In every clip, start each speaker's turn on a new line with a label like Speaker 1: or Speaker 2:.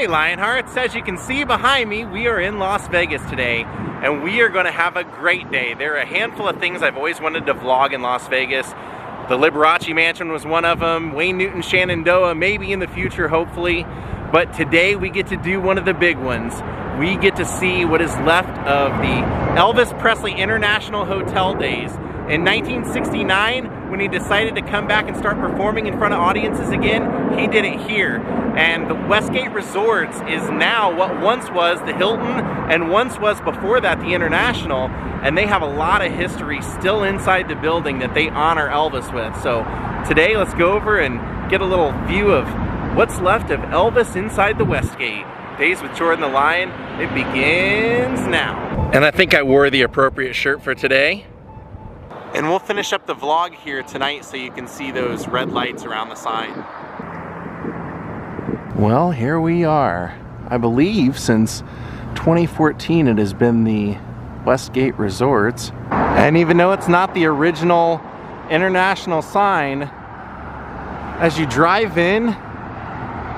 Speaker 1: Hey Lionhearts, as you can see behind me, we are in Las Vegas today, and we are going to have a great day. There are a handful of things I've always wanted to vlog in Las Vegas. The Liberace Mansion was one of them, Wayne Newton Shenandoah, maybe in the future, hopefully. But today we get to do one of the big ones. We get to see what is left of the Elvis Presley International Hotel days. In 1969, when he decided to come back and start performing in front of audiences again, he did it here. And the Westgate Resorts is now what once was the Hilton and once was before that the International. And they have a lot of history still inside the building that they honor Elvis with. So today, let's go over and get a little view of what's left of Elvis inside the Westgate. Daze with Jordan the Lion, it begins now. And I think I wore the appropriate shirt for today. And we'll finish up the vlog here tonight so you can see those red lights around the sign. Well, here we are. I believe since 2014 it has been the Westgate Resorts. And even though it's not the original International sign, as you drive in,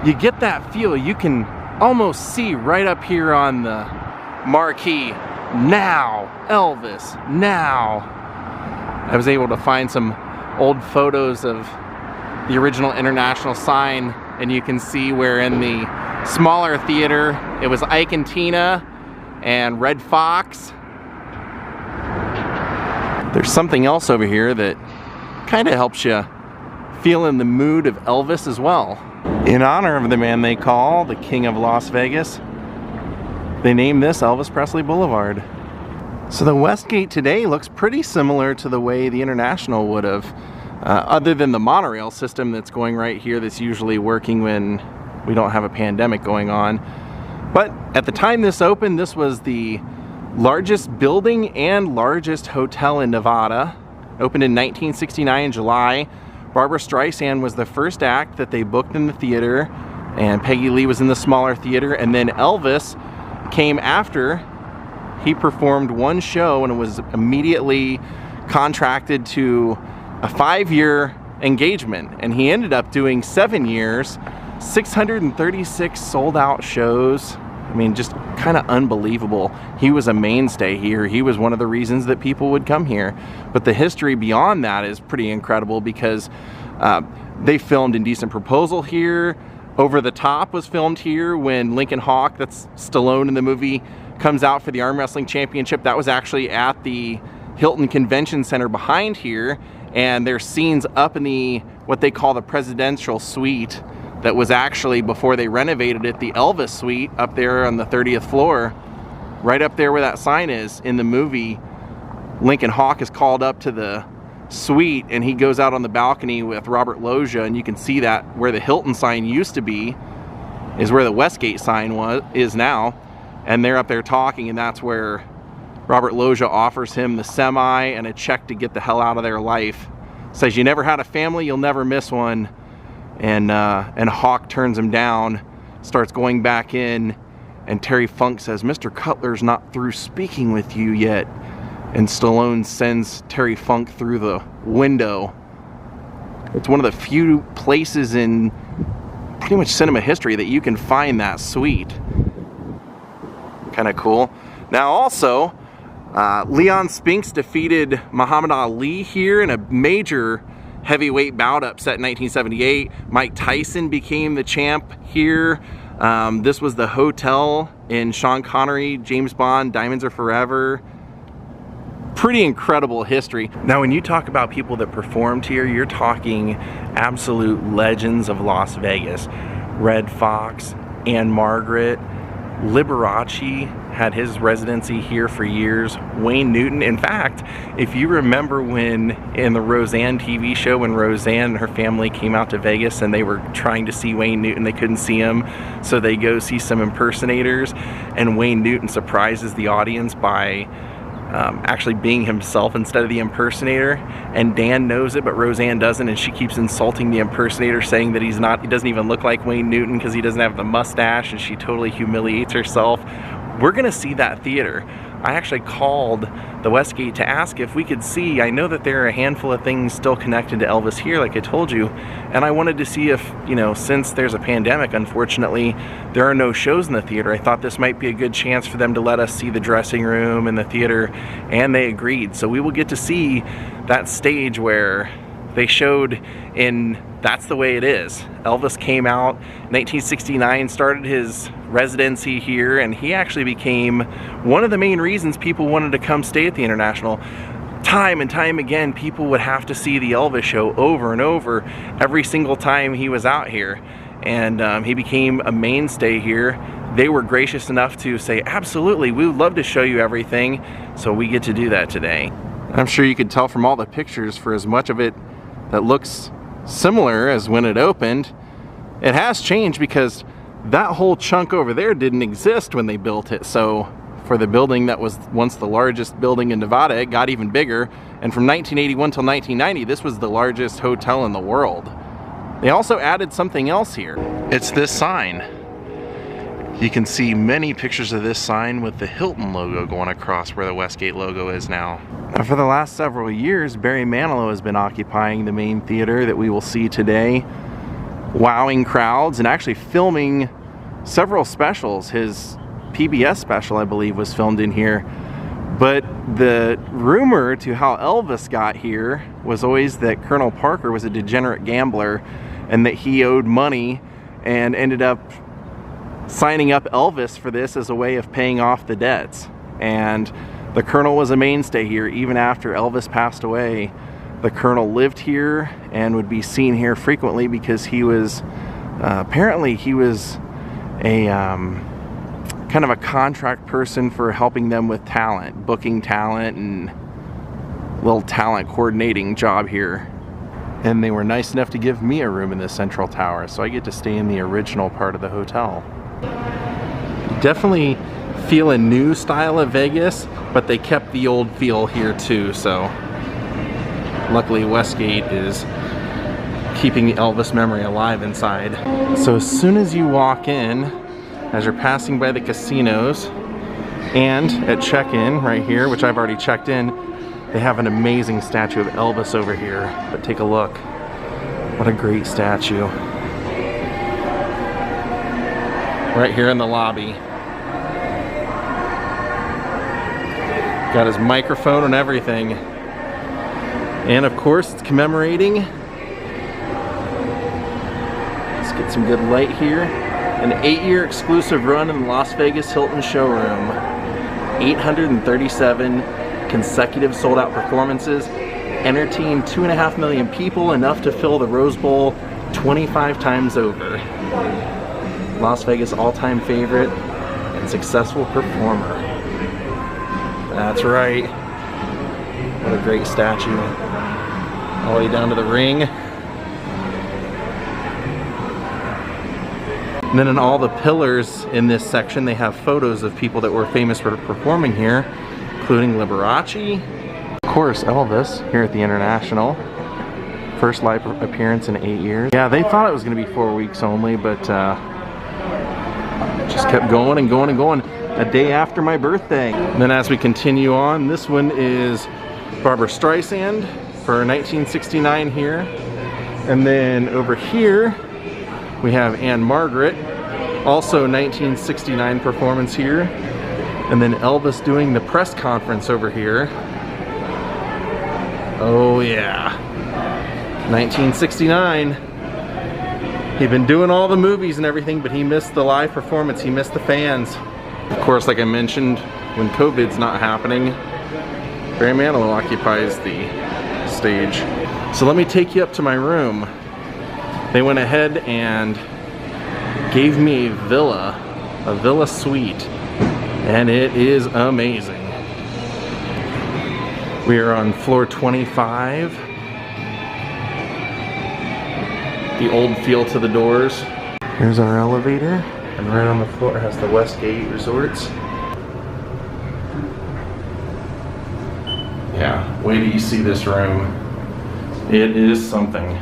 Speaker 1: you get that feel. You can almost see right up here on the marquee, now Elvis, now. I was able to find some old photos of the original International sign, and you can see where in the smaller theater it was Ike and Tina and Red Fox. There's something else over here that kind of helps you feel in the mood of Elvis as well. In honor of the man they call the King of Las Vegas, they named this Elvis Presley Boulevard. So the Westgate today looks pretty similar to the way the International would have, other than the monorail system that's going right here that's usually working when we don't have a pandemic going on. But at the time this opened, this was the largest building and largest hotel in Nevada. Opened in 1969 in July. Barbra Streisand was the first act that they booked in the theater, and Peggy Lee was in the smaller theater, and then Elvis came after. He performed one show and was immediately contracted to a 5-year engagement, and he ended up doing 7 years, 636 sold out shows. I mean, just kind of unbelievable. He was a mainstay here. He was one of the reasons that people would come here. But the history beyond that is pretty incredible because they filmed Indecent Proposal here. Over the Top was filmed here when Lincoln Hawk, that's Stallone in the movie, comes out for the Arm Wrestling Championship. That was actually at the Hilton Convention Center behind here, and there's scenes up in the what they call the Presidential Suite that was actually, before they renovated it, the Elvis Suite up there on the 30th floor, right up there where that sign is. In the movie, Lincoln Hawk is called up to the suite and he goes out on the balcony with Robert Loggia, and you can see that where the Hilton sign used to be is where the Westgate sign is now. And they're up there talking, and that's where Robert Loggia offers him the semi and a check to get the hell out of their life. Says, you never had a family, you'll never miss one. And Hawk turns him down, starts going back in, and Terry Funk says, Mr. Cutler's not through speaking with you yet. And Stallone sends Terry Funk through the window. It's one of the few places in pretty much cinema history that you can find that suite. Kind of cool. Now also, Leon Spinks defeated Muhammad Ali here in a major heavyweight bout upset in 1978. Mike Tyson became the champ here. This was the hotel in Sean Connery, James Bond, Diamonds Are Forever. Pretty incredible history. Now when you talk about people that performed here, you're talking absolute legends of Las Vegas. Red Fox, Anne Margaret, Liberace had his residency here for years. Wayne Newton. In fact, if you remember when in the Roseanne TV show, when Roseanne and her family came out to Vegas and they were trying to see Wayne Newton, they couldn't see him, so they go see some impersonators, and Wayne Newton surprises the audience by actually being himself instead of the impersonator, and Dan knows it but Roseanne doesn't, and she keeps insulting the impersonator, saying that he doesn't even look like Wayne Newton because he doesn't have the mustache, and she totally humiliates herself. We're gonna see that theater. I actually called the Westgate to ask if we could see. I know that there are a handful of things still connected to Elvis here, like I told you, and I wanted to see if, you know, since there's a pandemic, unfortunately, there are no shows in the theater. I thought this might be a good chance for them to let us see the dressing room and the theater, and they agreed. So we will get to see that stage where they showed in That's the Way It Is. Elvis came out in 1969, started his residency here, and he actually became one of the main reasons people wanted to come stay at the International. Time and time again, people would have to see the Elvis show over and over every single time he was out here. And he became a mainstay here. They were gracious enough to say, absolutely, we would love to show you everything. So we get to do that today. I'm sure you could tell from all the pictures, for as much of it that looks similar as when it opened, it has changed, because that whole chunk over there didn't exist when they built it. So for the building that was once the largest building in Nevada, it got even bigger. And from 1981 till 1990, this was the largest hotel in the world. They also added something else here. It's this sign. You can see many pictures of this sign with the Hilton logo going across where the Westgate logo is now. For the last several years, Barry Manilow has been occupying the main theater that we will see today, wowing crowds and actually filming several specials. His PBS special, I believe, was filmed in here. But the rumor to how Elvis got here was always that Colonel Parker was a degenerate gambler and that he owed money and ended up signing up Elvis for this as a way of paying off the debts. And the Colonel was a mainstay here even after Elvis passed away. The Colonel lived here and would be seen here frequently because he was apparently he was a kind of a contract person for helping them with talent, booking talent, and little talent coordinating job here. And they were nice enough to give me a room in the central tower, so I get to stay in the original part of the hotel. Definitely feel a new style of Vegas, but they kept the old feel here too, so luckily Westgate is keeping the Elvis memory alive inside. So as soon as you walk in, as you're passing by the casinos and at check-in right here, which I've already checked in, they have an amazing statue of Elvis over here. But take a look. What a great statue. Right here in the lobby. Got his microphone and everything. And of course, it's commemorating. Let's get some good light here. An 8-year exclusive run in the Las Vegas Hilton showroom. 837 consecutive sold-out performances. Entertained 2.5 million people, enough to fill the Rose Bowl 25 times over. Las Vegas all-time favorite and successful performer. That's right. What a great statue. All the way down to the ring. And then in all the pillars in this section, they have photos of people that were famous for performing here, including Liberace. Of course, Elvis here at the International. First live appearance in 8 years. Yeah, they thought it was going to be 4 weeks only, but just kept going and going and going. A day after my birthday. And then as we continue on, this one is Barbra Streisand for 1969 here. And then over here, we have Anne Margaret, also 1969 performance here. And then Elvis doing the press conference over here. Oh yeah, 1969. He'd been doing all the movies and everything, but he missed the live performance, he missed the fans. Of course, like I mentioned, when COVID's not happening, Barry Manilow occupies the stage. So let me take you up to my room. They went ahead and gave me a villa suite, and it is amazing. We are on floor 25. The old feel to the doors. Here's our elevator, and right on the floor has the Westgate Resorts. Yeah, wait till you see this room. It is something.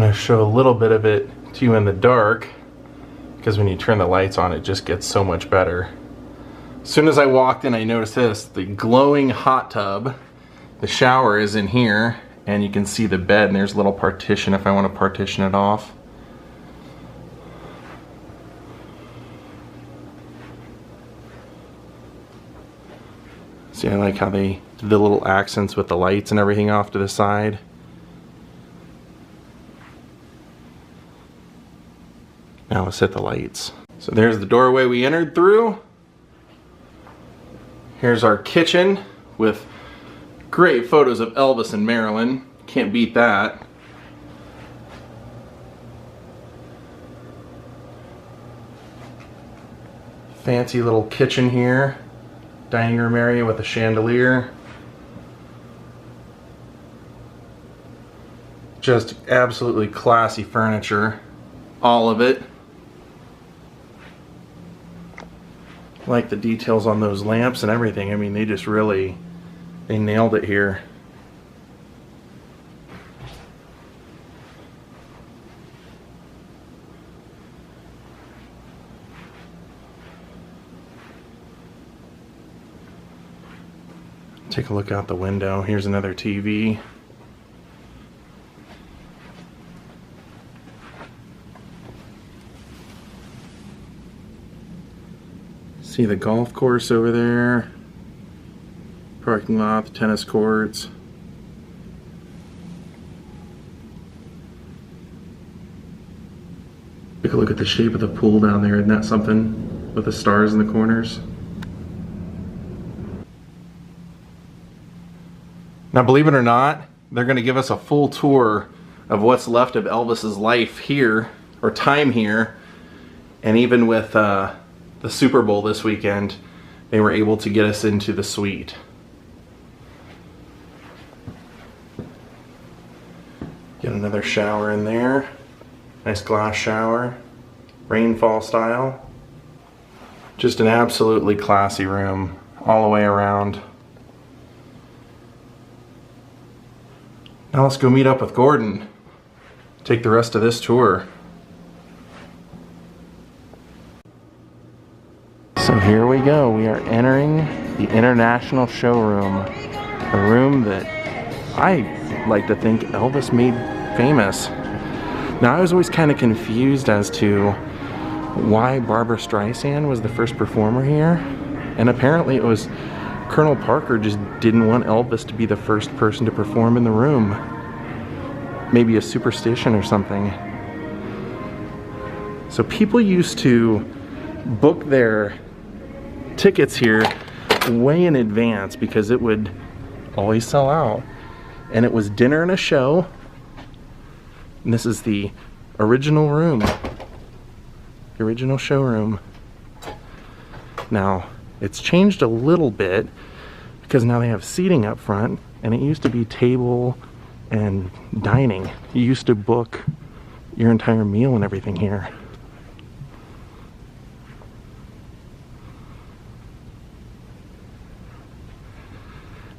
Speaker 1: going to show a little bit of it to you in the dark, because when you turn the lights on, it just gets so much better. As soon as I walked in, I noticed this, the glowing hot tub. The shower is in here, and you can see the bed, and there's a little partition if I want to partition it off. See, I like how they did the little accents with the lights and everything off to the side. Now let's hit the lights. So there's the doorway we entered through. Here's our kitchen with great photos of Elvis and Marilyn. Can't beat that. Fancy little kitchen here. Dining room area with a chandelier. Just absolutely classy furniture. All of it. Like the details on those lamps and everything. I mean, they just really, they nailed it here. Take a look out the window. Here's another TV. See the golf course over there, parking lot, the tennis courts. Take a look at the shape of the pool down there. Isn't that something with the stars in the corners? Now, believe it or not, they're going to give us a full tour of what's left of Elvis's life here, or time here, and even with the Super Bowl this weekend, they were able to get us into the suite. Get another shower in there. Nice glass shower. Rainfall style. Just an absolutely classy room all the way around. Now let's go meet up with Gordon. Take the rest of this tour. So here we go. We are entering the International Showroom. A room that I like to think Elvis made famous. Now, I was always kind of confused as to why Barbra Streisand was the first performer here. And apparently it was Colonel Parker just didn't want Elvis to be the first person to perform in the room. Maybe a superstition or something. So people used to book their tickets here way in advance because it would always sell out. And it was dinner and a show. And this is the original room. The original showroom. Now, it's changed a little bit because now they have seating up front, and it used to be table and dining. You used to book your entire meal and everything here.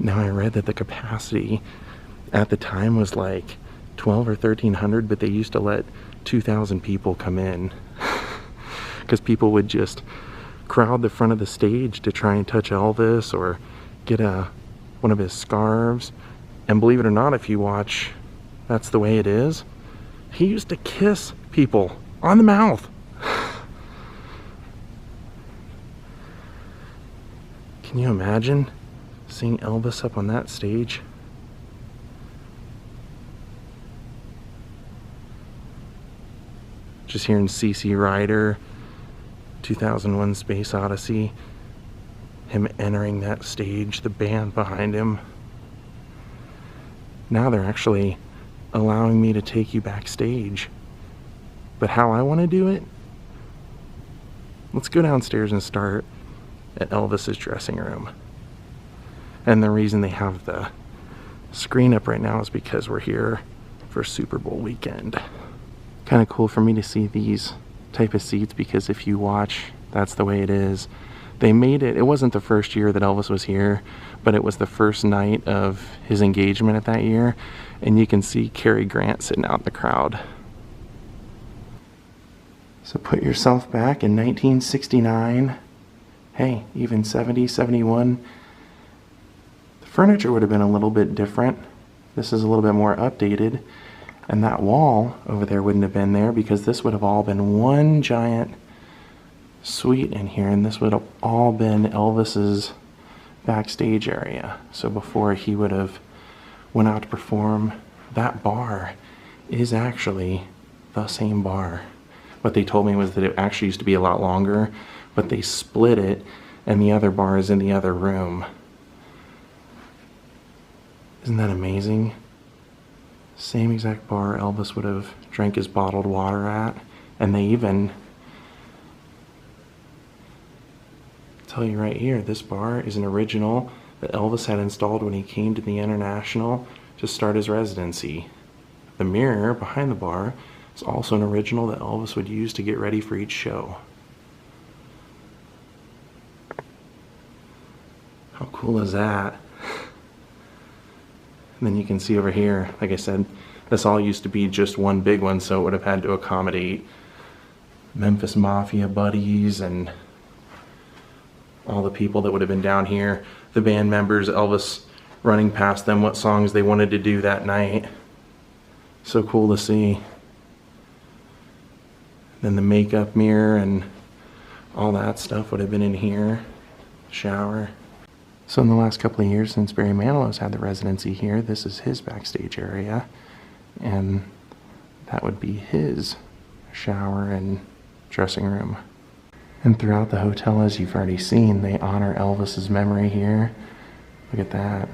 Speaker 1: Now, I read that the capacity at the time was like 12 or 1300, but they used to let 2,000 people come in because people would just crowd the front of the stage to try and touch Elvis or get one of his scarves. And believe it or not, if you watch That's the Way It Is, he used to kiss people on the mouth. Can you imagine seeing Elvis up on that stage? Just hearing C.C. Rider, 2001 Space Odyssey, him entering that stage, the band behind him. Now they're actually allowing me to take you backstage. But how I want to do it? Let's go downstairs and start at Elvis's dressing room. And the reason they have the screen up right now is because we're here for Super Bowl weekend. Kind of cool for me to see these type of seats because if you watch That's the Way It Is, they made it wasn't the first year that Elvis was here, but it was the first night of his engagement at that year, and you can see Cary Grant sitting out in the crowd. So put yourself back in 1969. Hey, even 70, 71. The furniture would have been a little bit different. This is a little bit more updated. And that wall over there wouldn't have been there because this would have all been one giant suite in here, and this would have all been Elvis's backstage area. So before he would have went out to perform, that bar is actually the same bar. What they told me was that it actually used to be a lot longer, but they split it and the other bar is in the other room. Isn't that amazing? Same exact bar Elvis would have drank his bottled water at, and they even tell you right here, this bar is an original that Elvis had installed when he came to the International to start his residency. The mirror behind the bar is also an original that Elvis would use to get ready for each show. How cool is that? And then you can see over here, like I said, this all used to be just one big one, so it would have had to accommodate Memphis Mafia buddies and all the people that would have been down here, the band members, Elvis running past them, what songs they wanted to do that night. So cool to see. Then the makeup mirror and all that stuff would have been in here. Shower. So in the last couple of years since Barry Manilow's had the residency here, this is his backstage area, and that would be his shower and dressing room. And throughout the hotel, as you've already seen, they honor Elvis's memory here. Look at that.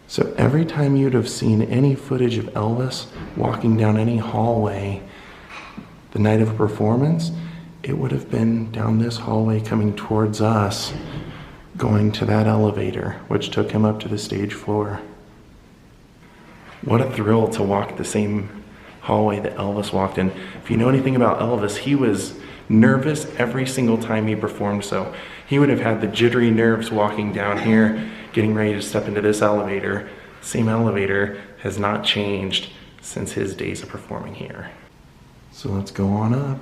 Speaker 1: So every time you'd have seen any footage of Elvis walking down any hallway the night of a performance, it would have been down this hallway coming towards us, going to that elevator, which took him up to the stage floor. What a thrill to walk the same hallway that Elvis walked in. If you know anything about Elvis, he was nervous every single time he performed, so he would have had the jittery nerves walking down here, getting ready to step into this elevator. Same elevator has not changed since his days of performing here. So let's go on up.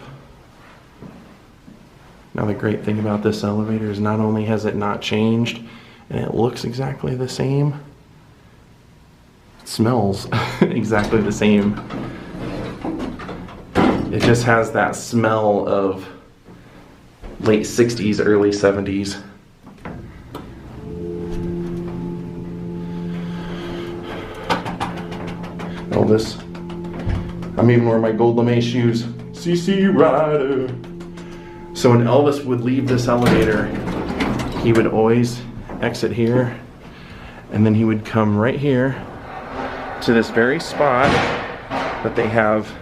Speaker 1: Now the great thing about this elevator is not only has it not changed and it looks exactly the same, it smells exactly the same. It just has that smell of late 60s, early 70s. Elvis. I'm even wearing my gold lame shoes. CC Rider. So when Elvis would leave this elevator, he would always exit here, and then he would come right here to this very spot that they have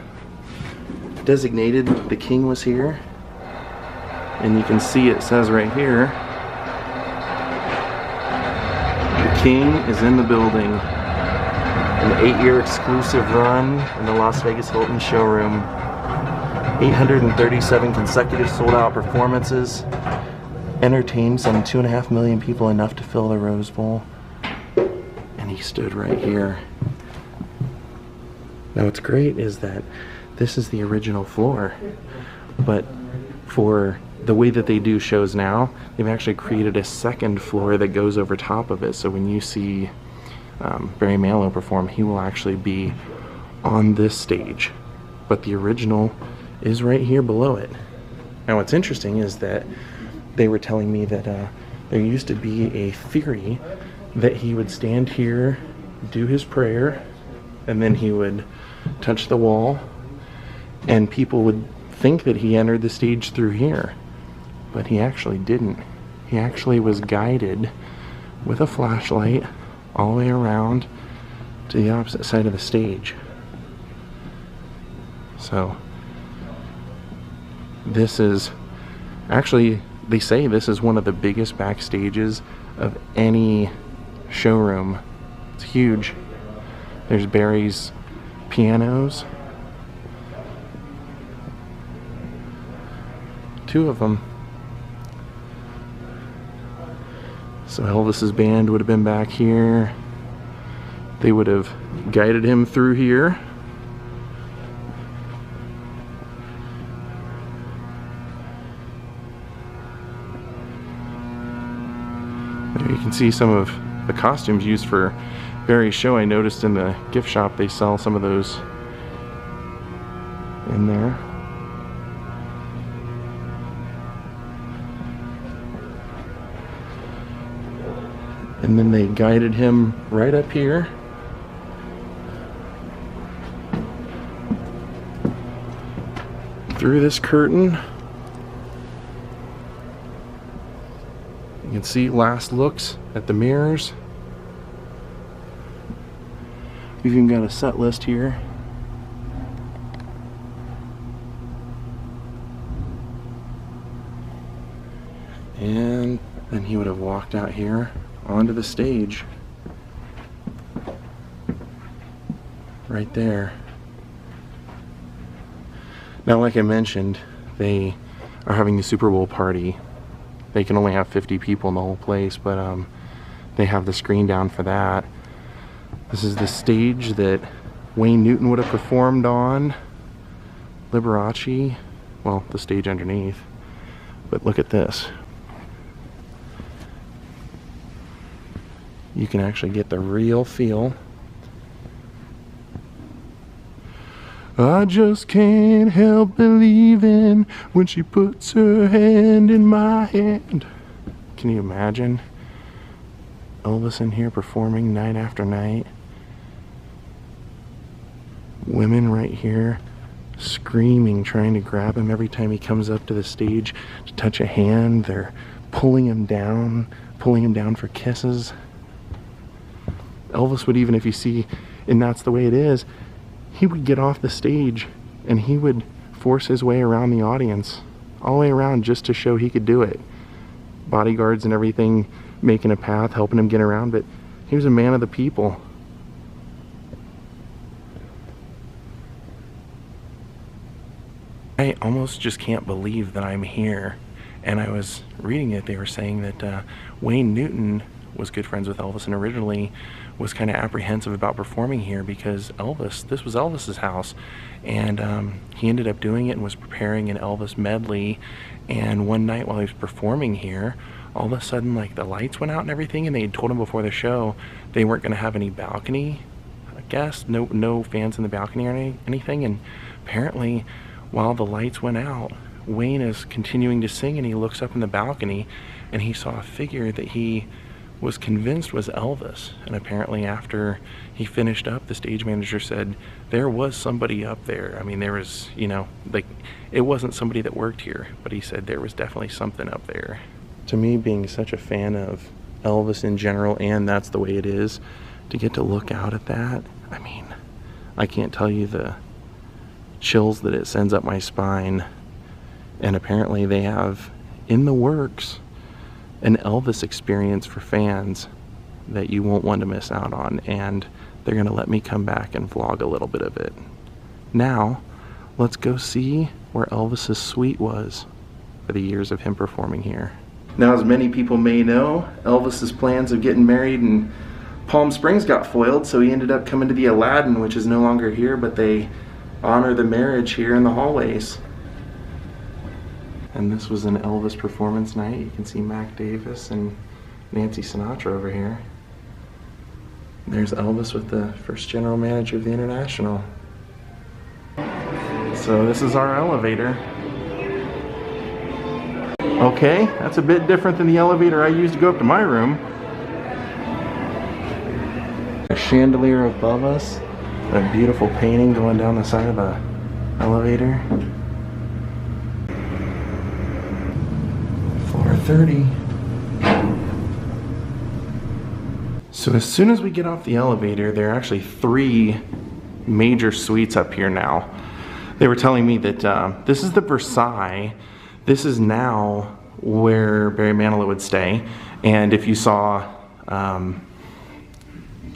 Speaker 1: designated. The king was here, and you can see it says right here, the king is in the building. An 8-year exclusive run in the Las Vegas Hilton showroom. 837 consecutive sold-out performances. Entertained some 2.5 million people, enough to fill the Rose Bowl. And he stood right here. Now what's great is that this is the original floor, but for the way that they do shows now, they've actually created a second floor that goes over top of it. So when you see Barry Manilow perform, he will actually be on this stage, but the original is right here below it. Now what's interesting is that they were telling me that there used to be a theory that he would stand here, do his prayer, and then he would touch the wall, and people would think that he entered the stage through here, but he actually didn't. He actually was guided with a flashlight all the way around to the opposite side of the stage. So this is actually, they say this is one of the biggest backstages of any showroom. It's huge. There's Barry's pianos, 2 of them. So Elvis's band would have been back here. They would have guided him through here. There you can see some of the costumes used for Barry's show. I noticed in the gift shop they sell some of those in there. And then they guided him right up here. Through this curtain. You can see last looks at the mirrors. We've even got a set list here. And then he would have walked out here onto the stage. Right there. Now, like I mentioned, they are having the Super Bowl party. They can only have 50 people in the whole place, but they have the screen down for that. This is the stage that Wayne Newton would have performed on. Liberace, well, the stage underneath. But look at this. You can actually get the real feel. I just can't help believing when she puts her hand in my hand. Can you imagine Elvis in here performing night after night? Women right here screaming, trying to grab him every time he comes up to the stage to touch a hand. They're pulling him down for kisses. Elvis would even, if you see, and that's the way it is, he would get off the stage and he would force his way around the audience, all the way around, just to show he could do it. Bodyguards and everything making a path, helping him get around, but he was a man of the people. I almost just can't believe that I'm here. And I was reading it, they were saying that Wayne Newton was good friends with Elvis and originally was kind of apprehensive about performing here because this was Elvis's house, and he ended up doing it and was preparing an Elvis medley. And one night while he was performing here, all of a sudden, like, the lights went out and everything, and they had told him before the show they weren't going to have any balcony, I guess, no fans in the balcony or anything. And apparently, while the lights went out, Wayne is continuing to sing, and he looks up in the balcony and he saw a figure that he was convinced was Elvis. And apparently after he finished up, the stage manager said there was somebody up there. I mean, there was, you know, like, it wasn't somebody that worked here, but he said there was definitely something up there. To me, being such a fan of Elvis in general, and that's the way it is, to get to look out at that, I mean, I can't tell you the chills that it sends up my spine. And apparently they have in the works an Elvis experience for fans that you won't want to miss out on, and they're gonna let me come back and vlog a little bit of it. Now, let's go see where Elvis's suite was for the years of him performing here. Now, as many people may know, Elvis's plans of getting married in Palm Springs got foiled, so he ended up coming to the Aladdin, which is no longer here, but they honor the marriage here in the hallways. And this was an Elvis performance night. You can see Mac Davis and Nancy Sinatra over here. There's Elvis with the first general manager of the International. So this is our elevator. Okay, that's a bit different than the elevator I used to go up to my room. A chandelier above us, a beautiful painting going down the side of the elevator. 30. So as soon as we get off the elevator, there are actually 3 major suites up here now. They were telling me that this is the Versailles. This is now where Barry Manilow would stay. And if you saw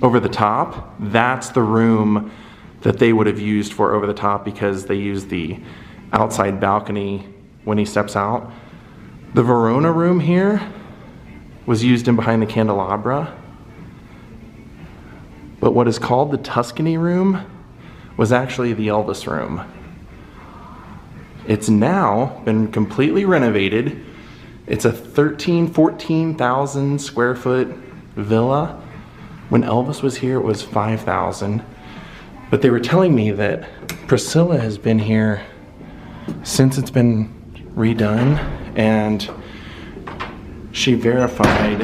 Speaker 1: Over the Top, that's the room that they would have used for Over the Top, because they use the outside balcony when he steps out. The Verona room here was used in behind the candelabra, but what is called the Tuscany room was actually the Elvis room. It's now been completely renovated, It's a 14,000 square foot villa. When Elvis was here, it was 5,000. But they were telling me that Priscilla has been here since it's been redone, and she verified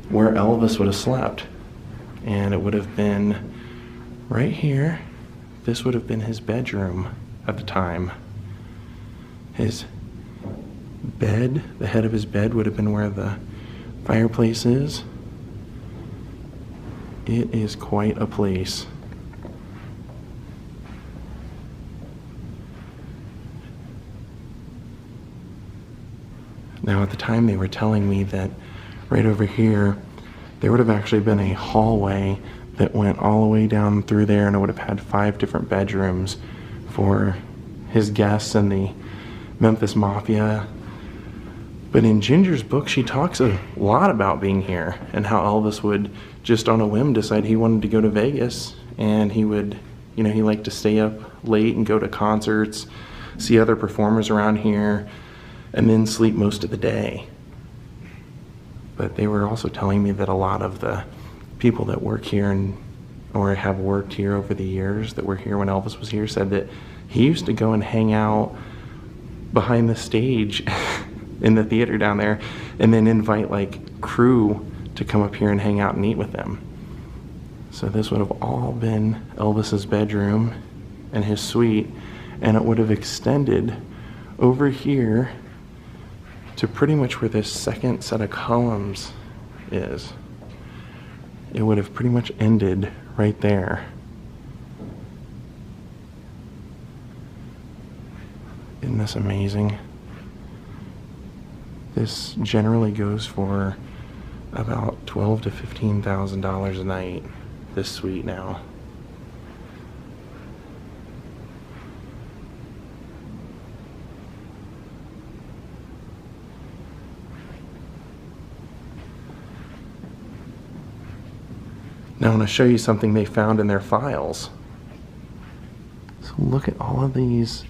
Speaker 1: where Elvis would have slept. And it would have been right here. This would have been his bedroom at the time. His bed, the head of his bed would have been where the fireplace is. It is quite a place. Now at the time they were telling me that right over here there would have actually been a hallway that went all the way down through there, and it would have had 5 different bedrooms for his guests and the Memphis Mafia. But in Ginger's book, she talks a lot about being here and how Elvis would just on a whim decide he wanted to go to Vegas, and he would, you know, he liked to stay up late and go to concerts, see other performers around here, and then sleep most of the day. But they were also telling me that a lot of the people that work here and or have worked here over the years that were here when Elvis was here said that he used to go and hang out behind the stage in the theater down there, and then invite like crew to come up here and hang out and eat with them. So this would have all been Elvis's bedroom and his suite, and it would have extended over here to pretty much where this second set of columns is. It would have pretty much ended right there. Isn't this amazing? This generally goes for about $12,000 to $15,000 a night, this suite now. Now I want to show you something they found in their files. So look at all of these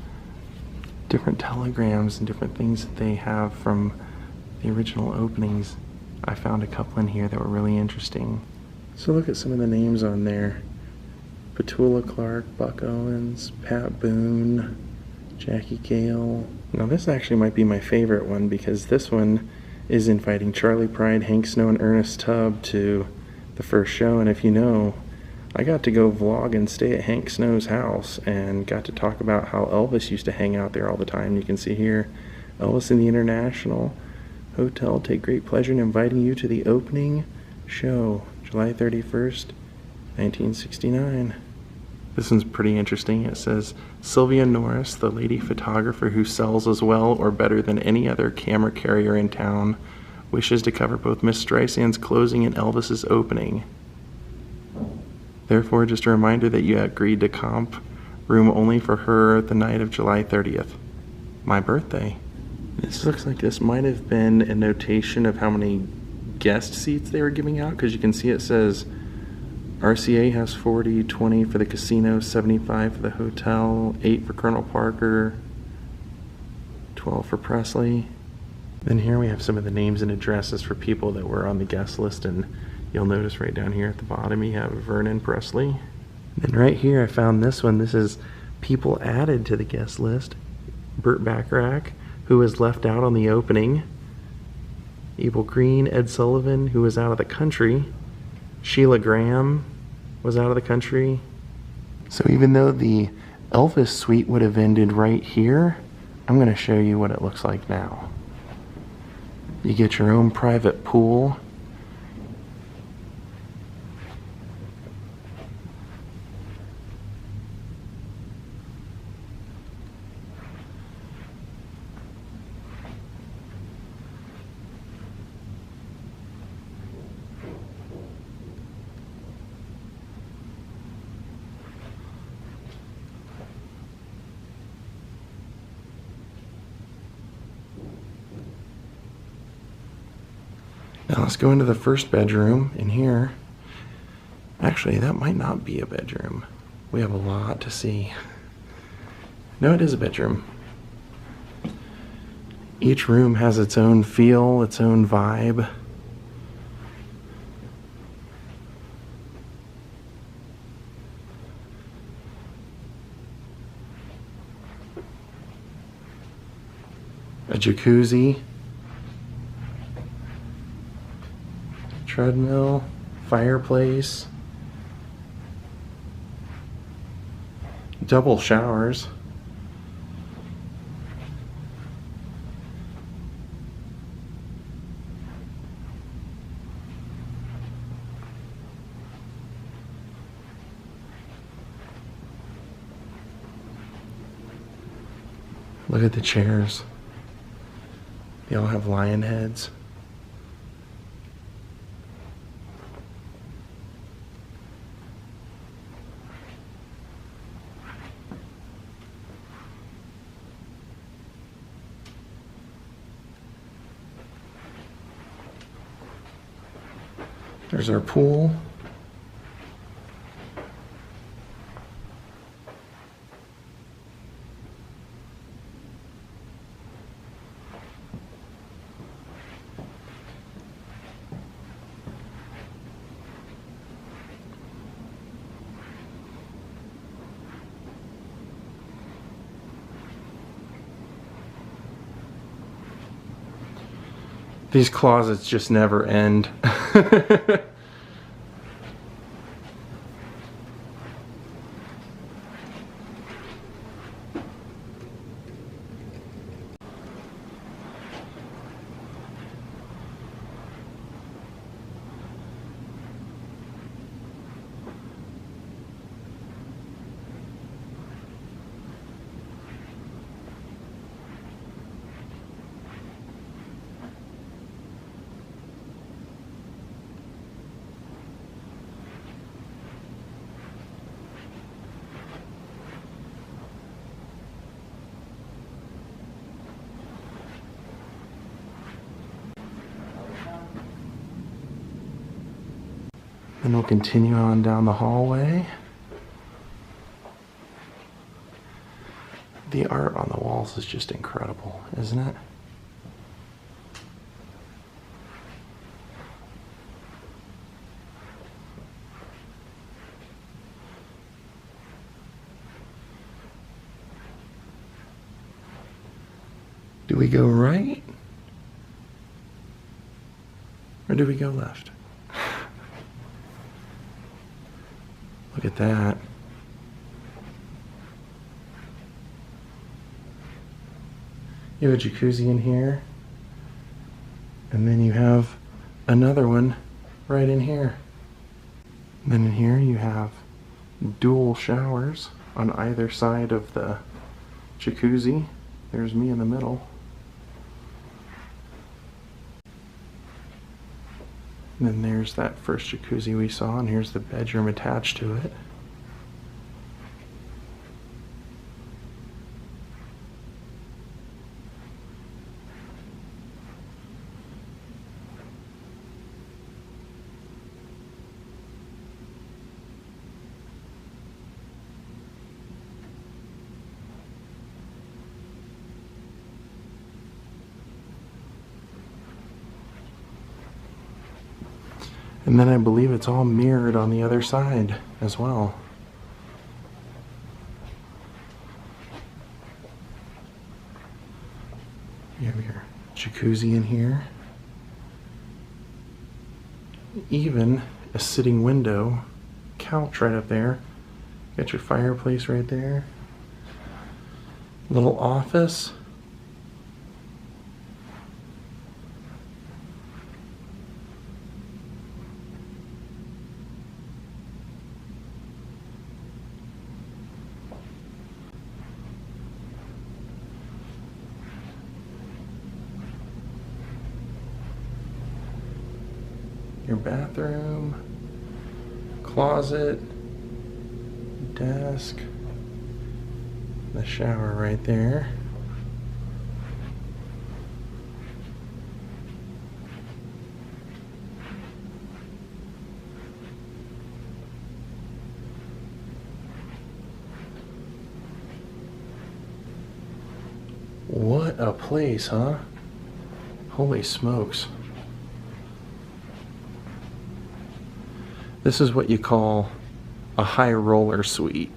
Speaker 1: different telegrams and different things that they have from the original openings. I found a couple in here that were really interesting. So look at some of the names on there. Petula Clark, Buck Owens, Pat Boone, Jackie Gale. Now this actually might be my favorite one, because this one is inviting Charlie Pride, Hank Snow, and Ernest Tubb to the first show. And if you know, I got to go vlog and stay at Hank Snow's house and got to talk about how Elvis used to hang out there all the time. You can see here, Elvis in the International Hotel, take great pleasure in inviting you to the opening show, July 31st, 1969. This one's pretty interesting. It says, Sylvia Norris, the lady photographer who sells as well or better than any other camera carrier in town, wishes to cover both Miss Streisand's closing and Elvis's opening. Therefore, just a reminder that you agreed to comp room only for her the night of July 30th, my birthday. This looks like this might have been a notation of how many guest seats they were giving out, because you can see it says RCA has 40, 20 for the casino, 75 for the hotel, 8 for Colonel Parker, 12 for Presley. Then here we have some of the names and addresses for people that were on the guest list, and you'll notice right down here at the bottom you have Vernon Presley. Then right here I found this one. This is people added to the guest list. Burt Bacharach, who was left out on the opening. Abel Green, Ed Sullivan, who was out of the country. Sheila Graham was out of the country. So even though the Elvis suite would have ended right here, I'm going to show you what it looks like now. You get your own private pool. Now let's go into the first bedroom in here. Actually, that might not be a bedroom. We have a lot to see. No, it is a bedroom. Each room has its own feel, its own vibe. A jacuzzi, treadmill, fireplace, double showers. Look at the chairs. They all have lion heads. There's our pool. These closets just never end. Then we'll continue on down the hallway. The art on the walls is just incredible, isn't it? Do we go right? Or do we go left? Look at that. You have a jacuzzi in here, and then you have another one right in here. And then in here you have dual showers on either side of the jacuzzi. There's me in the middle. And then there's that first jacuzzi we saw, and here's the bedroom attached to it. And then I believe it's all mirrored on the other side as well. You have your jacuzzi in here. Even a sitting window, couch right up there. Got your fireplace right there. Little office. Your bathroom, closet, desk, the shower right there. What a place, huh? Holy smokes. This is what you call a high roller suite.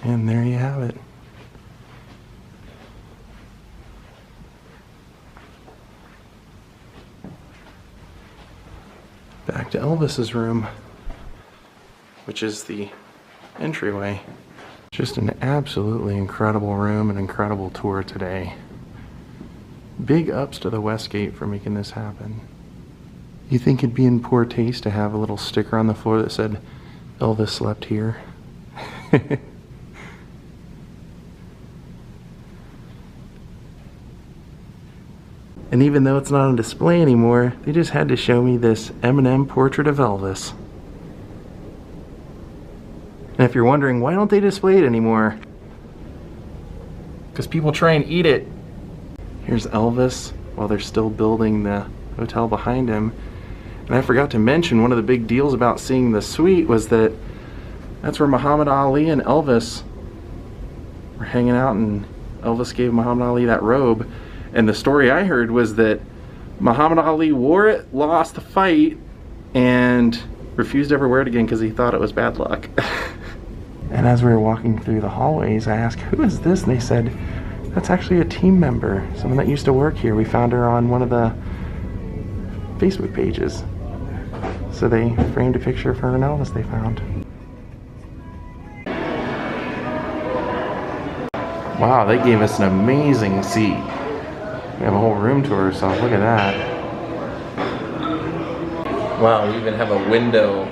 Speaker 1: And there you have it. Back to Elvis's room, which is the entryway. Just an absolutely incredible room, an incredible tour today. Big ups to the Westgate for making this happen. You think it'd be in poor taste to have a little sticker on the floor that said, Elvis slept here? And even though it's not on display anymore, they just had to show me this M&M portrait of Elvis. And if you're wondering, why don't they display it anymore? Because people try and eat it. Here's Elvis while they're still building the hotel behind him. And I forgot to mention, one of the big deals about seeing the suite was that that's where Muhammad Ali and Elvis were hanging out, and Elvis gave Muhammad Ali that robe. And the story I heard was that Muhammad Ali wore it, lost the fight, and refused to ever wear it again because he thought it was bad luck. And as we were walking through the hallways, I asked, who is this? And they said, that's actually a team member, someone that used to work here. We found her on one of the Facebook pages. So they framed a picture of her and Elvis they found. Wow, they gave us an amazing seat. We have a whole room to ourselves, look at that. Wow, we even have a window.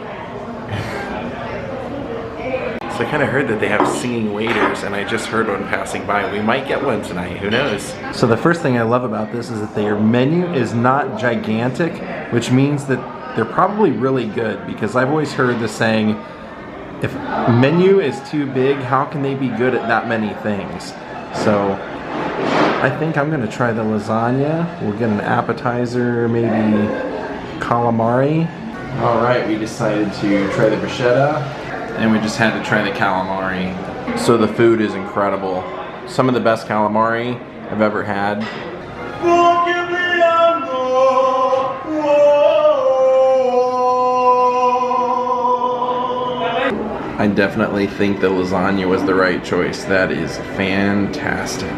Speaker 1: So I kind of heard that they have singing waiters, and I just heard one passing by. We might get one tonight, who knows? So the first thing I love about this is that their menu is not gigantic, which means that they're probably really good, because I've always heard the saying, if menu is too big, how can they be good at that many things? So I think I'm gonna try the lasagna. We'll get an appetizer, maybe calamari. All right, we decided to try the bruschetta, and we just had to try the calamari. So the food is incredible. Some of the best calamari I've ever had. I definitely think the lasagna was the right choice. That is fantastic.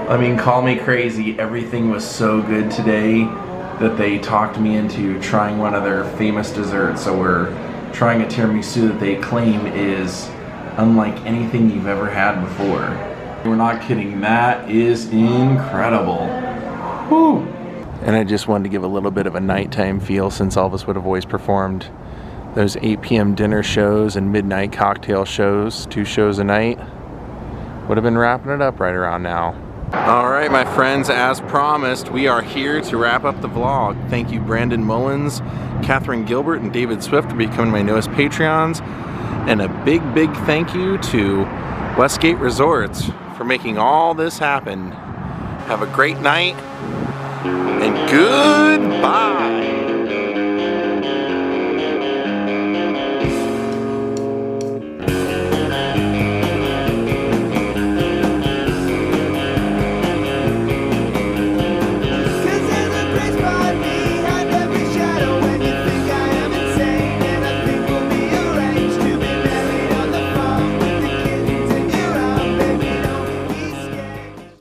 Speaker 1: I mean, call me crazy, everything was so good today that they talked me into trying one of their famous desserts. So we're trying a tiramisu that they claim is unlike anything you've ever had before. We're not kidding, that is incredible. Whew. And I just wanted to give a little bit of a nighttime feel, since Elvis would have always performed those 8 p.m. dinner shows and midnight cocktail shows, 2 shows a night. Would have been wrapping it up right around now. Alright my friends, as promised, we are here to wrap up the vlog. Thank you Brandon Mullins, Catherine Gilbert, and David Swift for becoming my newest Patreons. And a big thank you to Westgate Resorts for making all this happen. Have a great night, and goodbye!